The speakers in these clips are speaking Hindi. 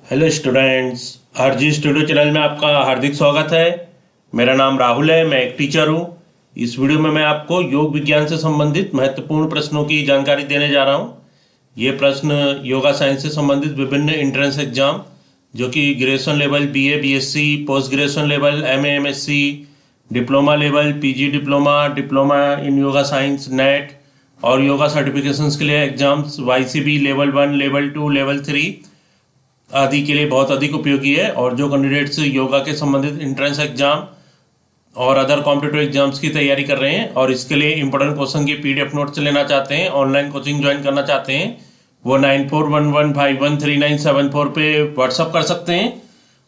Hello students, RG studio channel में आपका हार्दिक स्वागत है। मेरा नाम राहुल है, मैं एक टीचर हूँ। इस वीडियो में मैं आपको योग विज्ञान से संबंधित महत्वपूर्ण प्रश्नों की जानकारी देने जा रहा हूँ। ये प्रश्न योगा साइंस से संबंधित विभिन्न एंट्रेंस एग्जाम जो कि graduation level BA, BSc, post graduation level MA, MSc, diploma level, PG diploma, diploma in yoga science, net और योगा सर्टिफिकेशंस के लिए एग्जाम्स वाईसीबी लेवल 1, लेवल 2, लेवल 3 आदि के लिए बहुत अधिक उपयोगी है। और जो कैंडिडेट्स योगा के संबंधित एंट्रेंस एग्जाम और अदर कॉम्पिटिटिव एग्जाम्स की तैयारी कर रहे हैं और इसके लिए इंपॉर्टेंट क्वेश्चन की पीडीएफ नोट्स लेना चाहते हैं, ऑनलाइन कोचिंग ज्वाइन करना चाहते हैं, वो 9411513974 पे व्हाट्सअप कर सकते हैं।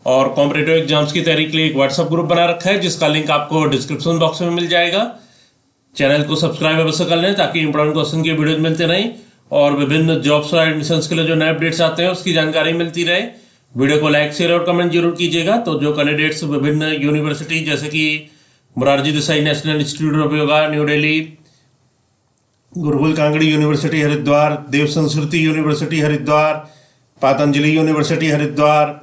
और कॉम्पिटिटिव एग्जाम्स की तैयारी के लिए एक व्हाट्सअप ग्रुप बना रखा है जिसका लिंक आपको डिस्क्रिप्शन बॉक्स में मिल जाएगा। चैनल को सब्सक्राइब अवश्य कर लें ताकि इंपॉर्टेंट क्वेश्चन की वीडियो मिलते रहें और विभिन्न जॉब्स और एडमिशंस के लिए जो नए अपडेट्स आते हैं उसकी जानकारी मिलती रहे। वीडियो को लाइक, शेयर और कमेंट जरूर कीजिएगा। तो जो कैंडिडेट्स विभिन्न यूनिवर्सिटी जैसे कि Morarji Desai national institute of Yoga new Delhi, Gurukul Kangri university Haridwar, Dev Sanskriti university Haridwar, Patanjali university Haridwar,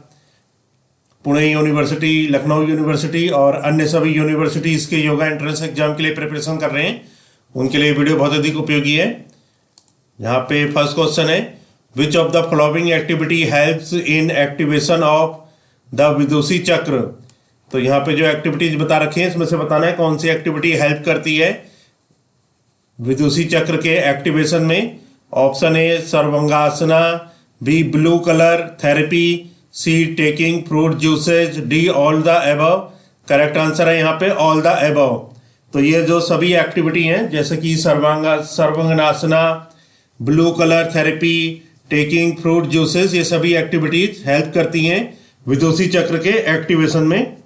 Pune university, Lucknow university और अन्य सभी यूनिवर्सिटीज़ के योगा एंट्रेंस एग्जाम के लिए प्रिपरेशन कर रहे हैं, उनके लिए वीडियो बहुत अधिक उपयोगी है। यहाँ पे फर्स्ट क्वेश्चन है, which of the following activity helps in activation of the विदुषी चक्र। तो यहाँ पे जो एक्टिविटीज बता रखी है इसमें से बताना है कौन सी एक्टिविटी हेल्प करती है विदुषी चक्र के एक्टिवेशन में। Option A Sarvangasana, B blue colour therapy, C taking fruit juices, D all the above. Correct answer है यहाँ पे ऑल द एबव। तो ये जो सभी एक्टिविटी हैं जैसे कि Sarvangasana, blue colour therapy, taking fruit juices, ये सभी एक्टिविटीज हेल्प करती हैं विदुषी चक्र के एक्टिवेशन में।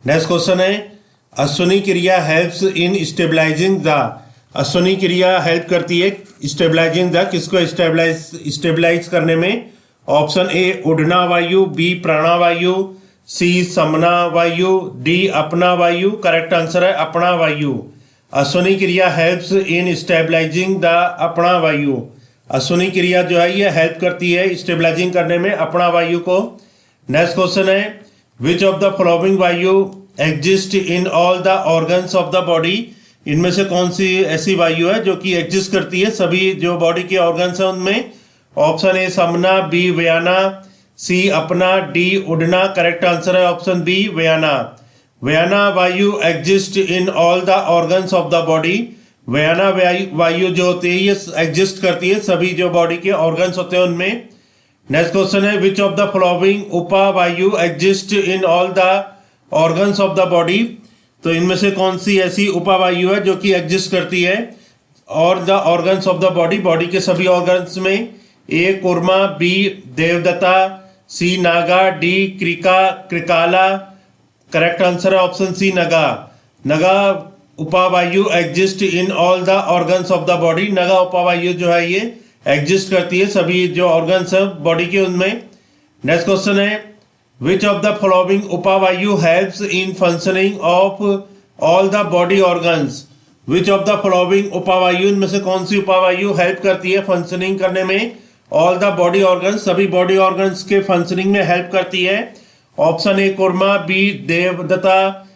नेक्स्ट क्वेश्चन है, Ashwini kriya helps in stabilizing the. Ashwini kriya help करती है स्टेबलाइजिंग द, किसको स्टेबलाइज करने में। ऑप्शन ए उड़ना वायु, बी प्राणवायु, सी समना वायु, डी अपना वायु। करेक्ट आंसर है अपना वायु। Ashwani kriya helps in stabilizing the अपना वायु। अश्वनी क्रिया जो है ये हेल्प करती है स्टेबलाइजिंग करने में अपना वायु को। नेक्स्ट क्वेश्चन है, विच ऑफ द फॉलोइंग वायु exist in all the organs of the body. इनमें से कौन सी ऐसी वायु है जो कि एग्जिस्ट करती है सभी जो बॉडी के ऑर्गन्स हैं उनमें। Option A समना, B vyana, C apana, D udana. Correct answer है option B vyana. Vyana vayu exist in all the organs of the body. Vyana vayu जो होती है ये एग्जिस्ट करती है सभी जो बॉडी के ऑर्गन्स होते हैं उनमें। नेक्स्ट क्वेश्चन है, विच ऑफ द फॉलोइंग उपा वायु exist in all the organs of the body. तो इनमें से कौन सी ऐसी उपा वायु है जो कि एग्जिस्ट करती है और the organs of the body, body के सभी ऑर्गन्स में। A kurma, B devadatta, C naga, D krikala. Correct answer है option C naga. Naga upavayu exist in all the organs of the body. Naga upavayu जो है ये एग्जिस्ट करती है सभी जो ऑर्गन्स है बॉडी के उनमें। नेक्स्ट क्वेश्चन है, which of the following upavayu helps in functioning of all the body organs. Which of the following upavayu, इनमें से कौन सी उपावायु हेल्प करती है फंक्शनिंग करने में ऑल द बॉडी ऑर्गन्स, सभी बॉडी ऑर्गन्स के फंक्शनिंग में हेल्प करती है। Option A kurma, B devadatta,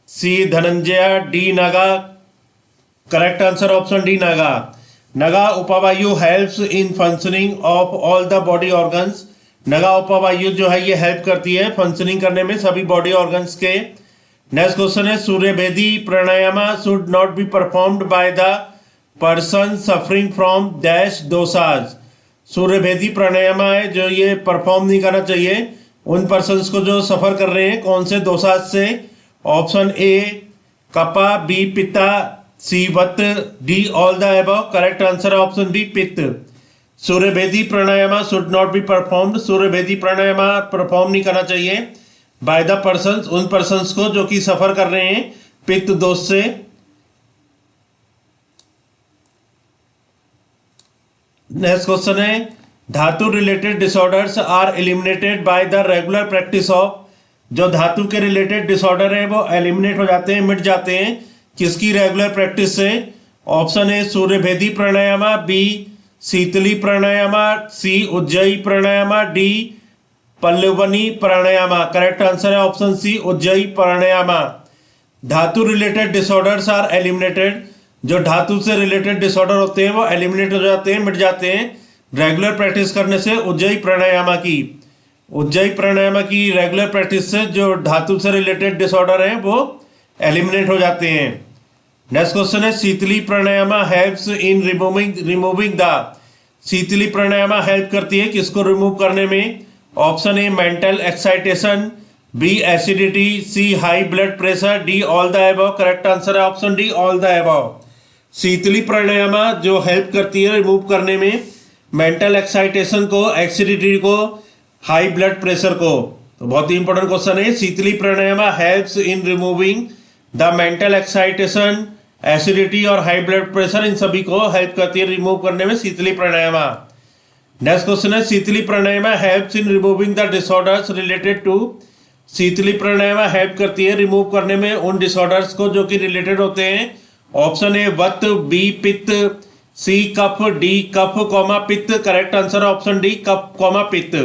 C dhananjaya, D naga. Correct answer option D naga. Naga upavayu helps in functioning of all the body organs. Naga upavayu जो है ये हेल्प करती है फंक्शनिंग करने में सभी बॉडी ऑर्गन्स के। नेक्स्ट क्वेश्चन है, Suryabhedi pranayama should not be performed by the person suffering from dash doshas. Suryabhedi pranayama है जो ये परफॉर्म नहीं करना चाहिए उन पर्सन्स को जो सफर कर रहे हैं कौन से दोषाज से। Option A कपा, B pitta, C vata, D all the above. Correct answer है option B pitta. Suryabhedi pranayama should not be performed, Suryabhedi pranayama perform नहीं करना चाहिए बाय द पर्सन्स, उन पर्सन्स को जो कि सफर कर रहे हैं पित्त दोष से। नेक्स्ट क्वेश्चन है, dhatu related disorders are eliminated by the regular practice of. जो धातु के रिलेटेड डिसऑर्डर है वो एलिमिनेट हो जाते हैं, मिट जाते हैं किसकी रेगुलर प्रैक्टिस से। Option A Suryabhedi pranayama, B Sheetali pranayama, C Ujjayi pranayama, D Plavini pranayama. Correct answer है option C Ujjayi pranayama. Dhatu related disorders are eliminated, जो धातु से रिलेटेड डिसऑर्डर होते हैं वो एलिमिनेट हो जाते हैं, मिट जाते हैं रेगुलर प्रैक्टिस करने से उज्जयी प्राणायाम की। उज्जयी प्राणायाम की रेगुलर प्रैक्टिस से जो धातु से रिलेटेड डिसऑर्डर हैं वो एलिमिनेट हो जाते हैं। नेक्स्ट क्वेश्चन है Sheetali pranayama helps in removing the. Sheetali pranayama help करती है किसको रिमूव करने में? Option A mental excitation, B acidity, C high blood pressure, D all the above. Correct answer है option D all the above. Sheetali pranayama जो हेल्प करती है रिमूव करने में मेंटल एक्साइटेशन को, एसिडिटी को, हाई ब्लड प्रेशर को। तो बहुत ही इंपॉर्टेंट क्वेश्चन है। Sheetali pranayama helps in removing the mental excitation, acidity और हाई ब्लड प्रेशर, इन सभी को हेल्प करती है रिमूव करने में शीतली प्राणायाम। नेक्स्ट क्वेश्चन है Sheetali pranayama helps in removing the disorders related to. Sheetali pranayama help करती है रिमूव करने में उन डिसऑर्डर्स को जो कि रिलेटेड होते हैं। Option A vata, B pitta, C kapha, D kapha comma pitta. Correct answer option D kapha comma pitta.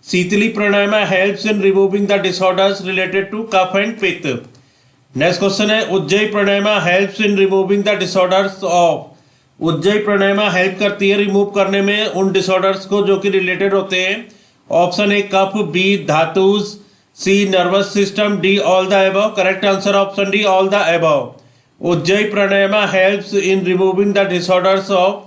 Sheetali pranayama helps in removing the disorders related to kapha and pitta. Next question है Ujjayi pranayama helps in removing the disorders of. Ujjayi pranayama help करती है रिमूव करने में उन डिसऑर्डर्स को जो कि रिलेटेड होते हैं। Option A kapha, B dhatus, C nervous system, D all the above. Correct answer option D all the above. Ujjayi pranayama helps in removing the disorders of.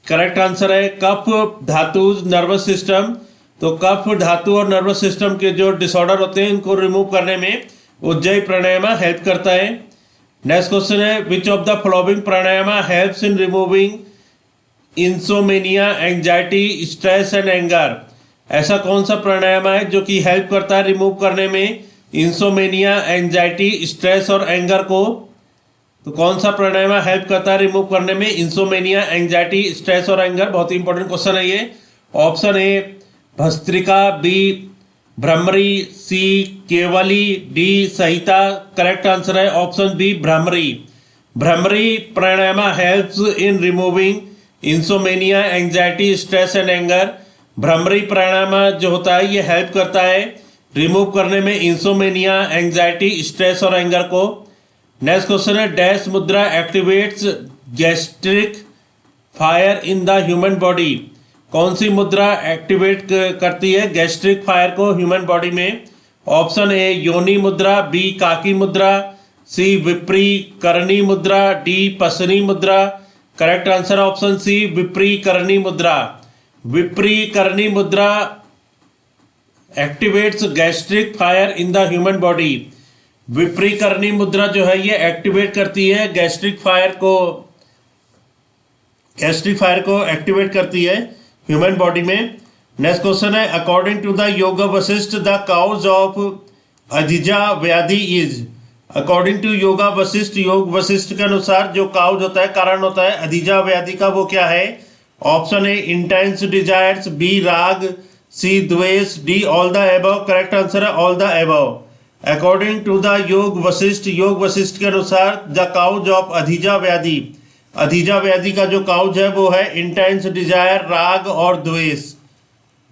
Correct answer है कफ, धातुज, नर्वस सिस्टम। तो कफ, धातु और नर्वस सिस्टम के जो डिसऑर्डर होते हैं इनको रिमूव करने में उज्जयी प्राणायाम हेल्प करता है। नेक्स्ट क्वेश्चन है which of the following pranayama helps in removing insomnia, anxiety, stress and anger. ऐसा कौन सा प्राणायाम है जो कि हेल्प करता है रिमूव करने में इंसोमेनिया, एंजाइटी, स्ट्रेस और एंगर को? तो कौन सा प्राणायाम हेल्प करता है रिमूव करने में इंसोमेनिया, एंजाइटी, स्ट्रेस और एंगर? बहुत ही इंपॉर्टेंट क्वेश्चन है ये। Option A Bhastrika, B Bhramari, C Kevali, D Samhita. Correct answer है option B Bhramari. Bhramari pranayama helps in removing insomnia, anxiety, stress and anger. Bhramari pranayama जो होता है ये हेल्प करता है रिमूव करने में इंसोमेनिया, एंजाइटी, स्ट्रेस और एंगर को। नेक्स्ट क्वेश्चन है डैश मुद्रा activates gastric fire in the human body. कौन सी मुद्रा एक्टिवेट करती है गैस्ट्रिक फायर को ह्यूमन बॉडी में? ऑप्शन ए योनि मुद्रा, बी काकी मुद्रा, सी विप्री करणी मुद्रा, D Pashini mudra. Correct answer option C Viparita Karani mudra. Viparita Karani mudra activates gastric fire in the human body. Viparita Karani mudra जो है ये एक्टिवेट करती है गैस्ट्रिक फायर को एक्टिवेट करती है ह्यूमन बॉडी में। नेक्स्ट क्वेश्चन है अकॉर्डिंग टू द योग Vashishtha the cause of adhija vyadhi is. According to Yoga Vashishtha, Yog Vashishtha के अनुसार जो काउज होता है, कारण होता है अधिजा व्याधि का, वो क्या है? Option A intense desires, B raga, C dvesha, D all the above. Correct answer है all the above. According to the योग वशिष्ठ के अनुसार द काउज ऑफ अधिजा व्याधि, अधिजा व्याधि का जो काउज है वो है इंटेंस डिजायर, राग और द्वेष।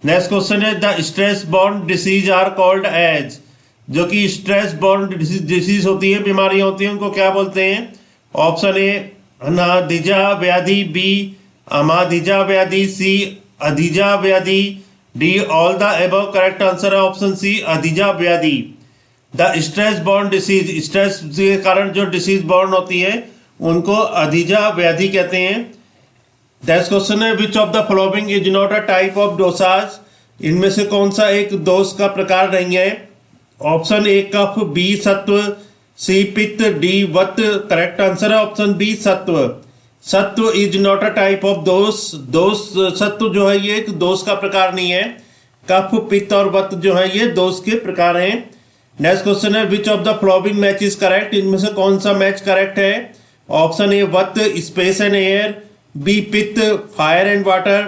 नेक्स्ट क्वेश्चन है the stress born disease are called as. जो कि स्ट्रेस बॉर्न डिसीज होती है, बीमारियां होती हैं, उनको क्या बोलते हैं? ऑप्शन ए अनाधिजा व्याधि, बी अमाधिजा व्याधि, सी अधिजा व्याधि, D all the above. Correct answer है ऑप्शन सी अधिजा व्याधि। The stress born disease, stress के कारण जो डिसीज बॉर्न होती है उनको अधिजा व्याधि कहते हैं। नेक्स्ट क्वेश्चन है which of the following is not a type of dosas. इनमें से कौन सा एक दोष का प्रकार नहीं है? ऑप्शन ए कफ, बी सत्व, सी पित्त, डी वत। करेक्ट आंसर है ऑप्शन बी सत्व। सत्व is not a type of दोष। सत्व जो है ये एक दोष का प्रकार नहीं है। कफ, पित्त और वत जो है ये दोष के प्रकार हैं। नेक्स्ट क्वेश्चन है which of the following match is correct. इनमें से कौन सा मैच करेक्ट है? Option A vata space and air, B pitta fire and water,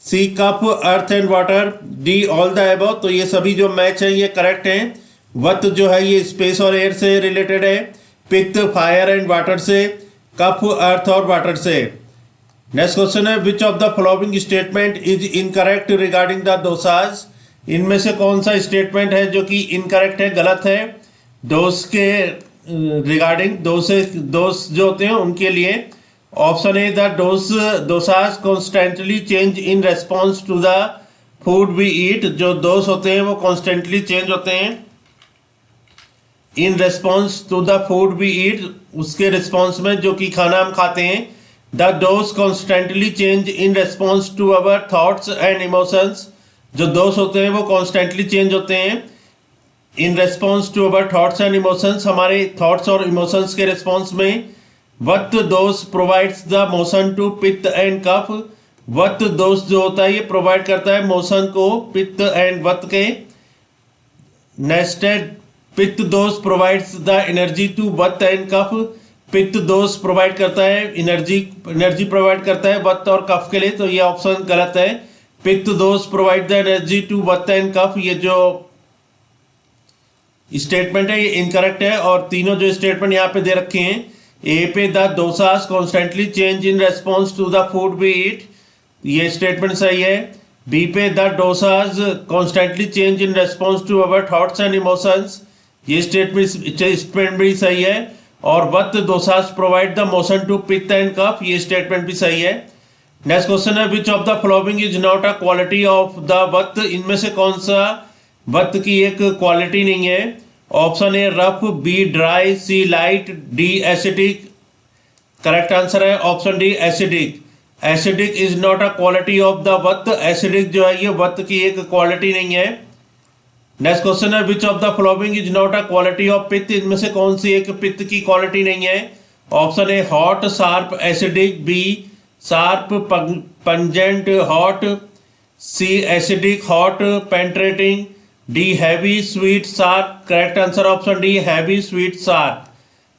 C kapha earth and water, D all the above. तो ये सभी जो मैच है ये करेक्ट हैं। वत जो है ये स्पेस और एयर से रिलेटेड है, पित्त फायर एंड वाटर से, कफ अर्थ और वाटर से। नेक्स्ट क्वेश्चन है which of the following statement is incorrect regarding the dosas. इनमें से कौन सा स्टेटमेंट है जो कि इनकरेक्ट है, गलत है डोज के रिगार्डिंग, डोज जो होते हैं उनके लिए। Option A the doshas constantly change in response to the food we eat. जो डोज होते हैं वो कॉन्स्टेंटली चेंज होते हैं in response to the food we eat, उसके रिस्पॉन्स में जो कि खाना हम खाते हैं। The dosh constantly change in response to our thoughts and emotions. जो डोज होते हैं वो कॉन्स्टेंटली चेंज होते हैं in response to our thoughts and emotions, हमारे थॉट्स और इमोशंस के रिस्पॉन्स में। Vata dosh provides the motion to pitta and kapha. वट डोज जो होता है ये प्रोवाइड करता है मोशन को पित्त एंड वत के। नेस्टेड पित्त दोष प्रोवाइड्स द एनर्जी टू वत एंड कफ। पित्त दोष प्रोवाइड करता है एनर्जी प्रोवाइड करता है वत और कफ के लिए, तो ये ऑप्शन गलत है। पित्त दोष प्रोवाइड द एनर्जी टू वत एंड कफ, ये जो स्टेटमेंट है ये इनकरेक्ट है। और तीनों जो स्टेटमेंट यहाँ पे दे रखे हैं, ए पे the doshas constantly change in response to the food we eat, ये स्टेटमेंट सही है। बी पे the doshas constantly change in response to our thoughts and emotions, ये स्टेटमेंट भी सही है। और vata doshas provide the motion to pitta and kapha, ये स्टेटमेंट भी सही है। नेक्स्ट क्वेश्चन है which of the following is not a quality of the vata. इनमें से कौन सा वत की एक क्वालिटी नहीं है। Option A rough, B dry, C light, D acidic. Correct answer है option D acidic. Acidic is not a quality of the vata. Acidic जो है ये वत की एक क्वालिटी नहीं है। नेक्स्ट क्वेश्चन है which of the following is not a quality of पित्त। इनमें से कौन सी एक पित्त की क्वालिटी नहीं है। Option A hot, sharp, acidic, B sharp, pungent, hot, C acidic, hot, penetrating, D heavy, sweet, sharp. Correct answer option D heavy, sweet, sharp.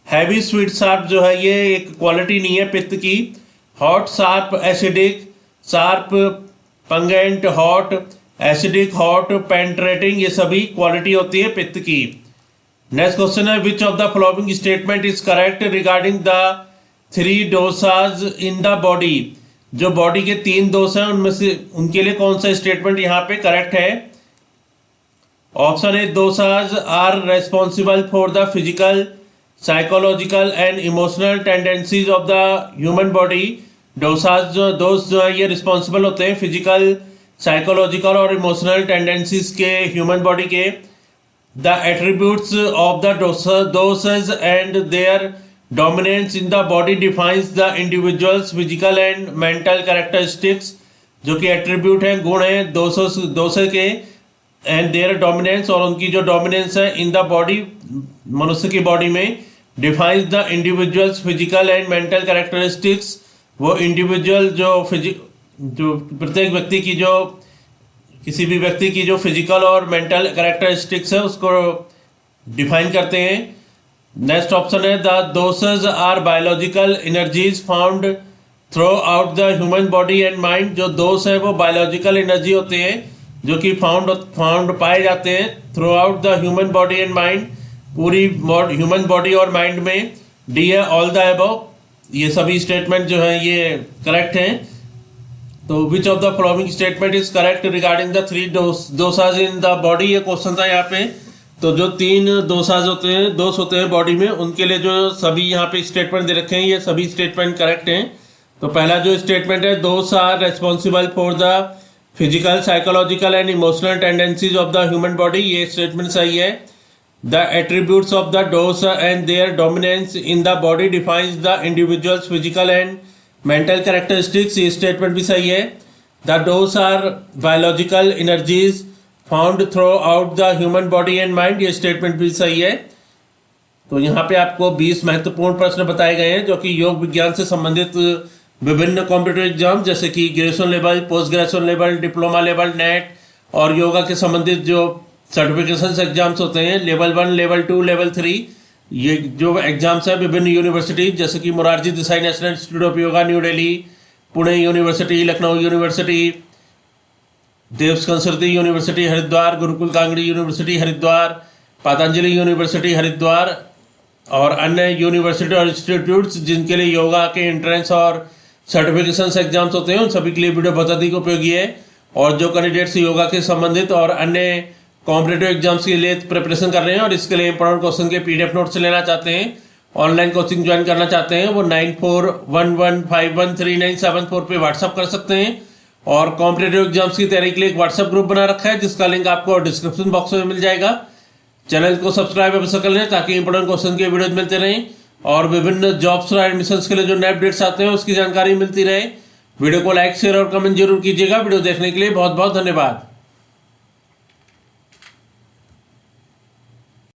Heavy, sweet, sharp जो है ये एक क्वालिटी नहीं है पित्त की। Hot, sharp, acidic, sharp, pungent, hot, acidic, hot, penetrating, ये सभी क्वालिटी होती है पित्त की। नेक्स्ट क्वेश्चन है which of the following statement is correct regarding the 3 dosas in the body. जो बॉडी के 3 दोष हैं उनमें से उनके लिए कौन सा स्टेटमेंट यहाँ पे करेक्ट है। Option A doshas are responsible for the physical, psychological and emotional tendencies of the human body. Doshas जो है ये रिस्पॉन्सिबल होते हैं फिजिकल, साइकोलॉजिकल और इमोशनल टेंडेंसीज के ह्यूमन बॉडी के। The attributes of the doshas and their dominance in the body defines the individuals physical and mental characteristics. जो कि एट्रीब्यूट हैं, गुण हैं डोसेज के, एंड देयर डोमिनेंस, और उनकी जो डोमिनेंस है इन द बॉडी, मनुष्य की बॉडी में, defines the individuals physical and mental characteristics. वो इंडिविजुअल जो प्रत्येक व्यक्ति की, जो किसी भी व्यक्ति की जो फिजिकल और मेंटल कैरेक्टरिस्टिक्स है उसको डिफाइन करते हैं। नेक्स्ट ऑप्शन है the doshas are biological energies found throughout the human body and mind. जो डोज है वो बायोलॉजिकल एनर्जी होते हैं जो कि फाउंड पाए जाते हैं through out the human body and mind, पूरी ह्यूमन बॉडी और माइंड में। डी है ऑल द अबव, ये सभी स्टेटमेंट जो है ये करेक्ट हैं। तो विच of the following statement is correct regarding the 3 dosas in the body, ये क्वेश्चन था यहाँ पे। तो जो 3 डोसाज होते हैं, डोज होते हैं बॉडी में, उनके लिए जो सभी यहाँ पे स्टेटमेंट दे रखे हैं ये सभी स्टेटमेंट करेक्ट हैं। तो पहला जो स्टेटमेंट है, doshas are responsible for the physical, psychological and emotional tendencies of the human body, ये स्टेटमेंट सही है। The attributes of the doshas and their dominance in the body defines the individuals physical and mental characteristics, ये स्टेटमेंट भी सही है। The doshas are biological energies found throughout the human body and mind, ये स्टेटमेंट भी सही है। तो यहाँ पे आपको 20 महत्वपूर्ण प्रश्न बताए गए हैं जो कि योग विज्ञान से संबंधित विभिन्न कॉम्पिटिटिव एग्जाम जैसे कि graduation level, post graduation level, diploma level, net और योगा के संबंधित जो सर्टिफिकेशन एग्जाम्स होते हैं, लेवल 1, लेवल 2, लेवल 3, ये जो एग्जाम्स हैं विभिन्न यूनिवर्सिटी जैसे कि Morarji Desai national institute of Yoga new Delhi, Pune university, Lucknow University, Dev Sanskriti university Haridwar, Gurukul Kangri university Haridwar, Patanjali University Haridwar और अन्य यूनिवर्सिटी और इंस्टीट्यूट्स जिनके लिए योगा के एंट्रेंस और सर्टिफिकेशन एग्जाम्स होते हैं, उन सभी के लिए वीडियो बहुत अधिक उपयोगी है। और जो कैंडिडेट्स योगा के संबंधित और अन्य कॉम्पिटेटिव एग्जाम्स के लिए प्रिपरेशन कर रहे हैं और इसके लिए इंपॉर्टेंट क्वेश्चन के PDF नोट्स लेना चाहते हैं, ऑनलाइन कोचिंग ज्वाइन करना चाहते हैं, वो 9411513974 पे व्हाट्सअप कर सकते हैं। और कॉम्पिटेटिव एग्जाम्स की तैयारी के लिए एक व्हाट्सएप ग्रुप बना रखा है, जिसका लिंक आपको डिस्क्रिप्शन बॉक्स में मिल जाएगा। चैनल को सब्सक्राइब अवश्य कर लें ताकि इंपॉर्टेंट क्वेश्चन के वीडियो मिलते रहें और विभिन्न जॉब्स और एडमिशन्स के लिए जो नए अपडेट्स आते हैं उसकी जानकारी मिलती रहे। वीडियो को लाइक, शेयर और कमेंट जरूर कीजिएगा। वीडियो देखने के लिए बहुत बहुत धन्यवाद।